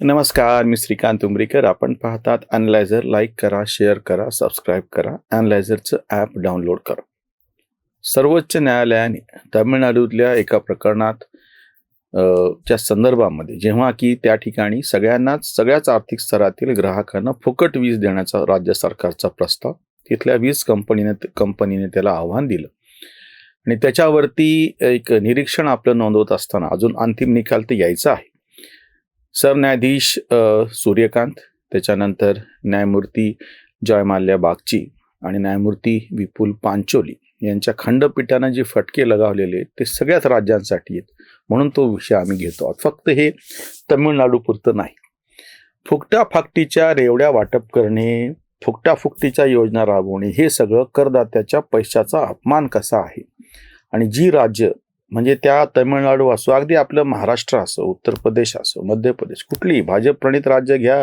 नमस्कार, मी श्रीकांत उमरीकर. आपण पाहतात अॅनलायझर. लाईक करा, शेअर करा, सबस्क्राईब करा. अॅनलायझरचं ॲप डाउनलोड करा. सर्वोच्च न्यायालयाने तामिळनाडूतल्या एका प्रकरणात च्या संदर्भामध्ये जेव्हा की त्या ठिकाणी सगळ्याच आर्थिक स्तरातील ग्राहकांना फुकट वीज देण्याचा राज्य सरकारचा प्रस्ताव तिथल्या वीज कंपनीने त्याला आव्हान दिलं आणि त्याच्यावरती एक निरीक्षण आपलं नोंदवत असताना अजून अंतिम निकाल ते यायचा आहे. सरन्यायाधीश सूर्यकांत, त्याच्यानंतर न्यायमूर्ती जयमाल्या बागची आणि न्यायमूर्ती विपुल पांचोली यांच्या खंडपीठानं जे फटके लगावलेले ते सगळ्याच राज्यांसाठी आहेत. म्हणून तो विषय आम्ही घेतो आहोत. फक्त हे तमिळनाडूपुरतं नाही. फुकटाफाकटीच्या रेवड्या वाटप करणे, फुकटाफुकटीच्या योजना राबवणे, हे सगळं करदात्याच्या पैशाचा अपमान कसा आहे. आणि जी राज्य म्हणजे त्या तमिळनाडू असो, अगदी आपलं महाराष्ट्र असो, उत्तर प्रदेश असो, मध्य प्रदेश, कुठलीही भाजप प्रणित राज्य घ्या,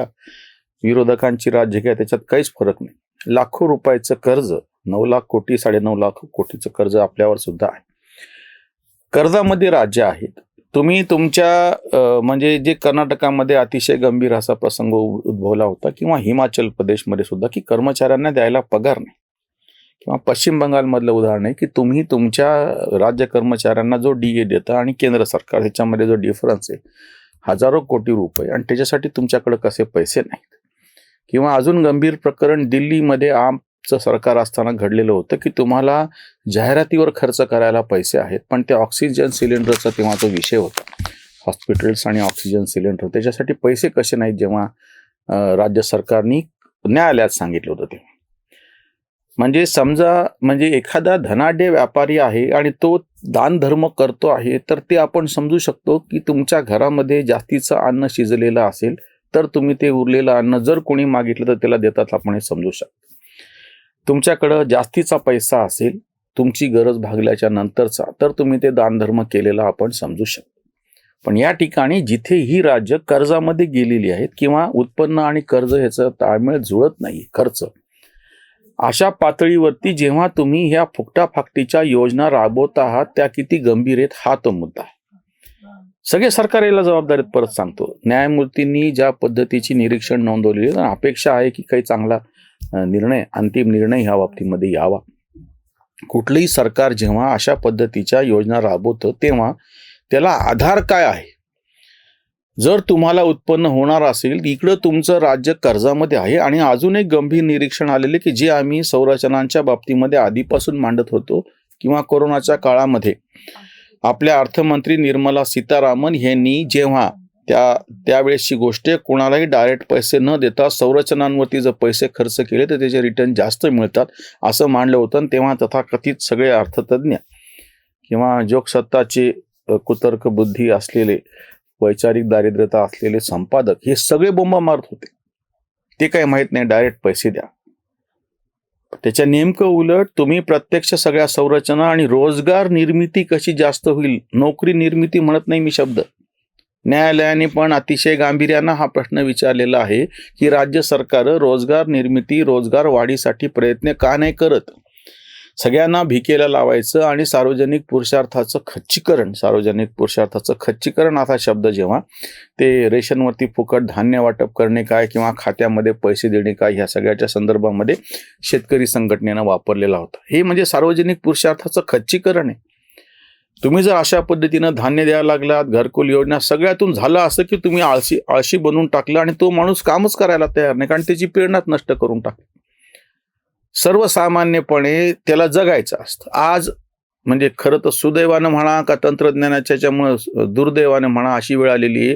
विरोधकांची राज्य घ्या, त्याच्यात काहीच फरक नाही. लाखो रुपयाचं कर्ज, 9 लाख कोटी 9.5 लाख कोटीचं कर्ज आपल्यावर सुद्धा आहे. कर्जामध्ये राज्य आहेत. तुम्ही तुमच्या म्हणजे जे कर्नाटकामध्ये अतिशय गंभीर असा प्रसंग उद्भवला होता, किंवा हिमाचल प्रदेशमध्ये सुद्धा, की कर्मचाऱ्यांना द्यायला पगार नाही, किंवा पश्चिम बंगालमधलं उदाहरण आहे की तुम्ही तुमच्या राज्य कर्मचाऱ्यांना जो DA देता आणि केंद्र सरकार ह्याच्यामध्ये जो डिफरन्स आहे हजारो कोटी रुपये, आणि त्याच्यासाठी तुमच्याकडे कसे पैसे नाहीत. किंवा अजून गंभीर प्रकरण दिल्लीमध्ये आमचं सरकार असताना घडलेलं होतं की तुम्हाला जाहिरातीवर खर्च करायला पैसे आहेत, पण ते ऑक्सिजन सिलेंडरचा तेव्हा तो विषय होता, हॉस्पिटल्स आणि ऑक्सिजन सिलेंडर, त्याच्यासाठी पैसे कसे नाहीत जेव्हा राज्य सरकारने न्यायालयात सांगितलं होतं तेव्हा. म्हणजे समजा, म्हणजे एखादा धनाढ्य व्यापारी आहे आणि तो दानधर्म करतो आहे, तर ते आपण समजू शकतो की तुमच्या घरामध्ये जास्तीचं अन्न शिजलेलं असेल तर तुम्ही ते उरलेलं अन्न जर कोणी मागितलं तर त्याला देतात, आपण हे समजू शकतो. तुमच्याकडं जास्तीचा पैसा असेल तुमची गरज भागल्याच्या नंतरचा, तर तुम्ही ते दानधर्म केलेला आपण समजू शकतो. पण या ठिकाणी जिथे ही राज्य कर्जामध्ये गेलेली आहेत, किंवा उत्पन्न आणि कर्ज ह्याचं ताळमेळ जुळत नाही, खर्च, अशा पातळीवरती जेव्हा तुम्ही ह्या फुकटाफाकटीच्या योजना राबवत आहात, त्या किती गंभीर आहेत हा तो मुद्दा आहे. सगळे सरकार याला जबाबदारीत. परत सांगतो, न्यायमूर्तींनी ज्या पद्धतीची निरीक्षण नोंदवलेली, अपेक्षा आहे की काही चांगला निर्णय, अंतिम निर्णय ह्या बाबतीमध्ये यावा. कुठलंही सरकार जेव्हा अशा पद्धतीच्या योजना राबवतं तेव्हा त्याला आधार काय आहे. जर तुम्हाला उत्पन्न होणार असेल, इकडं तुमचं राज्य कर्जामध्ये आहे. आणि अजून एक गंभीर निरीक्षण आलेले की जे आम्ही संरचनांच्या बाबतीमध्ये आधीपासून मांडत होतो, किंवा कोरोनाच्या काळामध्ये आपल्या अर्थमंत्री निर्मला सीतारामन यांनी जेव्हा त्यावेळेसची गोष्ट, कोणालाही डायरेक्ट पैसे न देता संरचनांवरती जर पैसे खर्च केले तर त्याचे रिटर्न जास्त मिळतात असं मांडलं होतं. तेव्हा तथाकथित सगळे अर्थतज्ञ किंवा जोगसत्ताचे कुतर्क बुद्धी असलेले, वैचारिक दारिद्र्यता असलेले संपादक हे सगळे बोंबा मारत होते. ते काही माहीत नाही, डायरेक्ट पैसे द्या. त्याच्या नेमकं उलट तुम्ही प्रत्यक्ष सगळ्या संरचना आणि रोजगार निर्मिती कशी जास्त होईल, नोकरी निर्मिती म्हणत नाही मी शब्द, न्यायालयाने पण अतिशय गांभीर्यानं हा प्रश्न विचारलेला आहे की राज्य सरकार रोजगार निर्मिती, रोजगार वाढीसाठी प्रयत्न का नाही करत. सगळ्यांना भिकेला लावायचं आणि सार्वजनिक पुरुषार्थाचं खच्चीकरण असा शब्द जेव्हा ते रेशनवरती फुकट धान्य वाटप करणे काय, किंवा खात्यामध्ये पैसे देणे काय, ह्या सगळ्याच्या संदर्भामध्ये शेतकरी संघटनेनं वापरलेला होता. हे म्हणजे सार्वजनिक पुरुषार्थाचं खच्चीकरण आहे. तुम्ही जर अशा पद्धतीनं धान्य द्यायला लागलात, घरकुल योजना, सगळ्यातून झालं असं की तुम्ही आळशी बनवून टाकलं आणि तो माणूस कामच करायला तयार नाही, कारण त्याची प्रेरणाच नष्ट करून टाकली. सर्वसामान्यपणे त्याला जगायचं असतं. आज म्हणजे खरं तर सुदैवानं म्हणा का तंत्रज्ञानाच्यामुळं दुर्दैवानं म्हणा अशी वेळ आलेली आहे.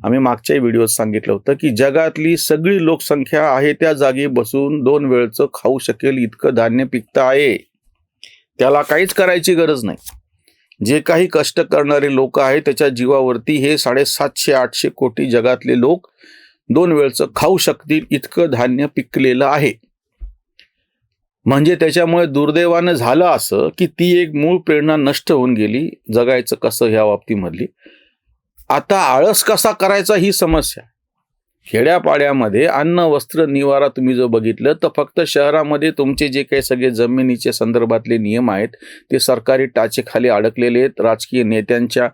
आम्ही मागच्याही व्हिडिओत सांगितलं होतं की जगातली सगळी लोकसंख्या आहे त्या जागी बसून 2 वेळचं खाऊ शकेल इतकं धान्य पिकतं आहे. त्याला काहीच करायची गरज नाही. जे काही कष्ट करणारे लोक आहेत त्याच्या जीवावरती हे 750-800 कोटी जगातले लोक 2 वेळचं खाऊ शकतील इतकं धान्य पिकलेलं आहे. म्हणजे त्याच्यामुळे दुर्दैवानं झालं असं की ती एक मूळ प्रेरणा नष्ट होऊन गेली, जगायचं कसं ह्या बाबतीमधली. आता आळस कसा करायचा ही समस्या. खेड्यापाड्यामध्ये अन्न, वस्त्र, निवारा तुम्ही जो बघितलं तर फक्त शहरामध्ये तुमचे जे काही सगळे जमिनीचे संदर्भातले नियम आहेत ते सरकारी टाचेखाली अडकलेले आहेत, राजकीय नेत्यांच्या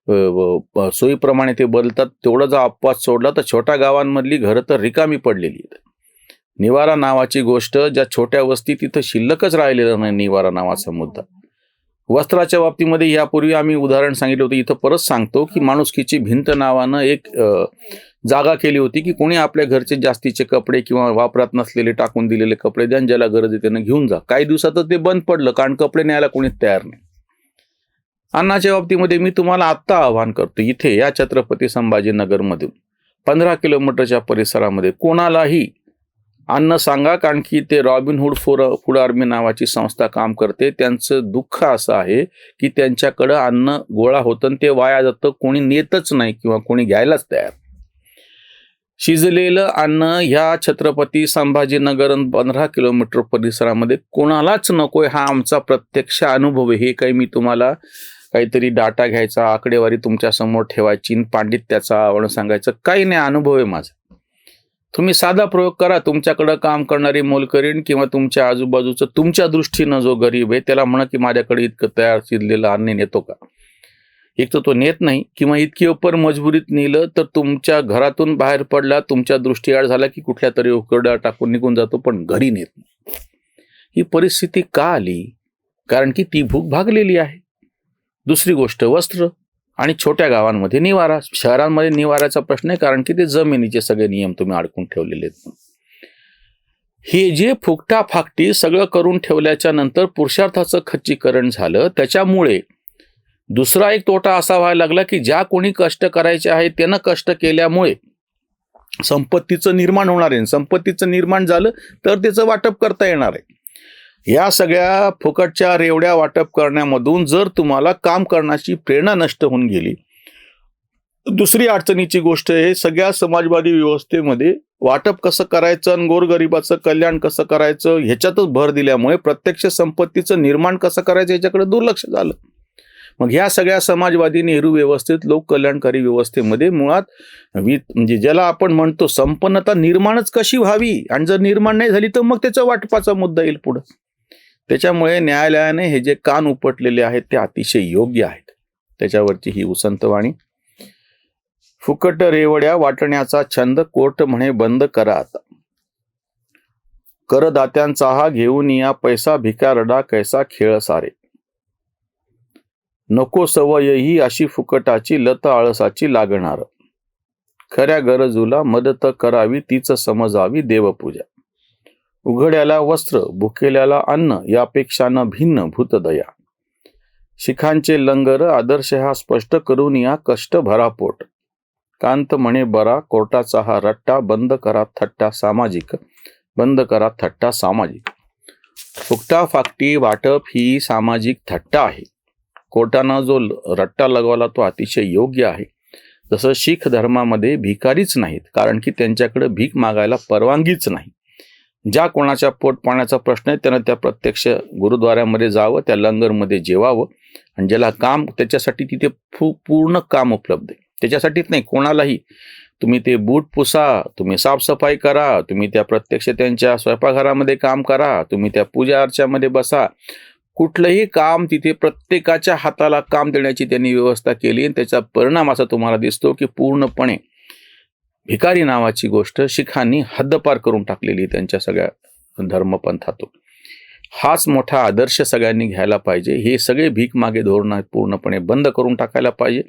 सोयीप्रमाणे ते बदलतात. तेवढा जर अपवाद सोडला तर छोट्या गावांमधली घरं तर रिकामी पडलेली आहेत. निवारा नावाची गोष्ट ज्या छोट्या वस्ती तिथं शिल्लकच राहिलेला नाही निवारा नावाचा मुद्दा. वस्त्राच्या बाबतीमध्ये यापूर्वी आम्ही उदाहरण सांगितलं होतं, इथं परत सांगतो की माणुसकीची भिंत नावानं एक जागा केली होती की कोणी आपल्या घरचे जास्तीचे कपडे किंवा वापरात नसलेले टाकून दिलेले कपडे द्या, ज्याला गरज आहे त्यानं घेऊन जा. काही दिवसातच ते बंद पडलं, कारण कपडे न्यायला कोणीच तयार नाही. अन्नाच्या बाबतीमध्ये मी तुम्हाला आत्ता आवाहन करतो, इथे या छत्रपती संभाजीनगरमधून 15 किलोमीटरच्या परिसरामध्ये कोणालाही अन्न सांगा, कारण की ते रॉबिनहूड फूड आर्मी नावाची संस्था काम करते. त्यांचं दुःख असं आहे की त्यांच्याकडं अन्न गोळा होतं आणि ते वाया जातं, कोणी नेतच नाही किंवा कोणी घ्यायलाच तयार. शिजलेलं अन्न ह्या छत्रपती संभाजीनगर 15 किलोमीटर परिसरामध्ये कोणालाच नकोय, हा आमचा प्रत्यक्ष अनुभव आहे. हे काही मी तुम्हाला काहीतरी डाटा घ्यायचा, आकडेवारी तुमच्या समोर ठेवायची, पांडित्याचा आवड सांगायचं काही नाही, अनुभव आहे माझा. तुम्ही साधा प्रयोग करा. तुमच्याकडं काम करणारी मोलकरीण किंवा तुमच्या आजूबाजूचं तुमच्या दृष्टीनं जो गरीब आहे त्याला म्हणा की माझ्याकडे इतकं तयार शिजलेलं अन्न नेतो का. एक तर तो नेत नाही, किंवा इतकी उपर मजबुरीत नेलं तर तुमच्या घरातून बाहेर पडला, तुमच्या दृष्टीआड झाला की कुठल्या तरी उकरड्या टाकून निघून जातो, पण घरी नेत नाही. ही परिस्थिती का आली? कारण की ती भूक भागलेली आहे. दुसरी गोष्ट वस्त्र आणि छोट्या गावांमध्ये निवारा. शहरांमध्ये निवाराचा प्रश्न आहे, कारण की ते जमिनीचे सगळे नियम तुम्ही अडकून ठेवलेले आहेत. हे जे फुकटा फाकटी सगळं करून ठेवल्याच्या नंतर पुरुषार्थाचं खच्चीकरण झालं. त्याच्यामुळे दुसरा एक तोटा असा व्हायला लागला की ज्या कोणी कष्ट करायचे आहे त्यानं कष्ट केल्यामुळे संपत्तीचं निर्माण होणार आहे. संपत्तीचं निर्माण झालं तर त्याचं वाटप करता येणार आहे. या सगळ्या फुकटच्या रेवड्या वाटप करण्यामधून जर तुम्हाला काम करण्याची प्रेरणा नष्ट होऊन गेली. दुसरी अडचणीची गोष्ट आहे, सगळ्या समाजवादी व्यवस्थेमध्ये वाटप कसं करायचं आणि गोरगरिबाचं कल्याण कसं करायचं ह्याच्यातच भर दिल्यामुळे प्रत्यक्ष संपत्तीचं निर्माण कसं करायचं याच्याकडे दुर्लक्ष झालं. मग ह्या सगळ्या समाजवादी नेहरू व्यवस्थेत, लोक कल्याणकारी व्यवस्थेमध्ये मुळात म्हणजे ज्याला आपण म्हणतो संपन्नता निर्माणच कशी व्हावी, आणि जर निर्माण नाही झाली तर मग त्याचा वाटपाचा मुद्दा येईल पुढं. त्याच्यामुळे न्यायालयाने हे जे कान उपटलेले आहेत ते अतिशय योग्य आहेत. त्याच्यावरची ही उसंतवाणी. फुकट रेवड्या वाटण्याचा छंद कोर्ट म्हणे बंद करा आता. करदात्यांचा हा घेऊन या पैसा भिकारडा कैसा खेळ सारे. नको सवयही अशी फुकटाची लत आळसाची लागणार. खऱ्या गरजूला मदत करावी तीच समजावी देवपूजा. उघड्याला वस्त्र भुकेल्याला अन्न यापेक्षा न भिन्न भूतदया. शिखांचे लंगर आदर्श हा स्पष्ट करून या कष्ट भरा पोट. कांत म्हणे बरा कोर्टाचा हा रट्टा बंद करा थट्टा सामाजिक. बंद करा थट्टा सामाजिक. फुकटा फाकटी वाटप ही सामाजिक थट्टा आहे. कोर्टानं जो रट्टा लगवला तो अतिशय योग्य आहे. जसं शीख धर्मामध्ये भिकारीच नाहीत, कारण की त्यांच्याकडे भीक मागायला परवानगीच नाही. ज्या कोणाच्या पोट पाण्याचा प्रश्न आहे त्यानं त्या प्रत्यक्ष गुरुद्वाऱ्यामध्ये जावं, त्या लंगरमध्ये जेवावं, आणि ज्याला काम त्याच्यासाठी तिथे पूर्ण काम उपलब्ध आहे. त्याच्यासाठीच नाही, कोणालाही तुम्ही ते बूट पुसा, तुम्ही साफसफाई करा, तुम्ही त्या प्रत्यक्ष त्यांच्या स्वयंपाकघरामध्ये काम करा, तुम्ही त्या पूजा अर्च्यामध्ये बसा, कुठलंही काम तिथे प्रत्येकाच्या हाताला काम देण्याची त्यांनी व्यवस्था केली. आणि त्याचा परिणाम असा तुम्हाला दिसतो की पूर्णपणे भिकारी नावाची गोष्ट शिखांनी हद्दपार करून टाकलेली त्यांच्या सगळ्या धर्मपंथातून. हाच मोठा आदर्श सगळ्यांनी घ्यायला पाहिजे. हे सगळे भीक मागे धोरण पूर्णपणे बंद करून टाकायला पाहिजे.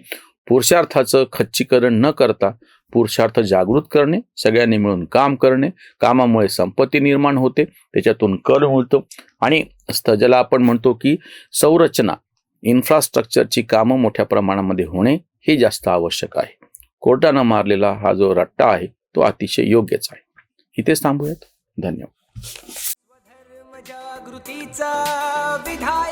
पुरुषार्थाचं खच्चीकरण न करता पुरुषार्थ जागृत करणे, सगळ्यांनी मिळून काम करणे. कामामुळे संपत्ती निर्माण होते, त्याच्यातून कर मिळतो, आणि ज्याला आपण म्हणतो की संरचना इन्फ्रास्ट्रक्चरची कामं मोठ्या प्रमाणामध्ये होणे हे जास्त आवश्यक आहे. कोर्टानं मारलेला हा जो रट्टा आहे तो अतिशय योग्यच आहे. इथेच थांबूयात. धन्यवाद. जागृतीचा विधाय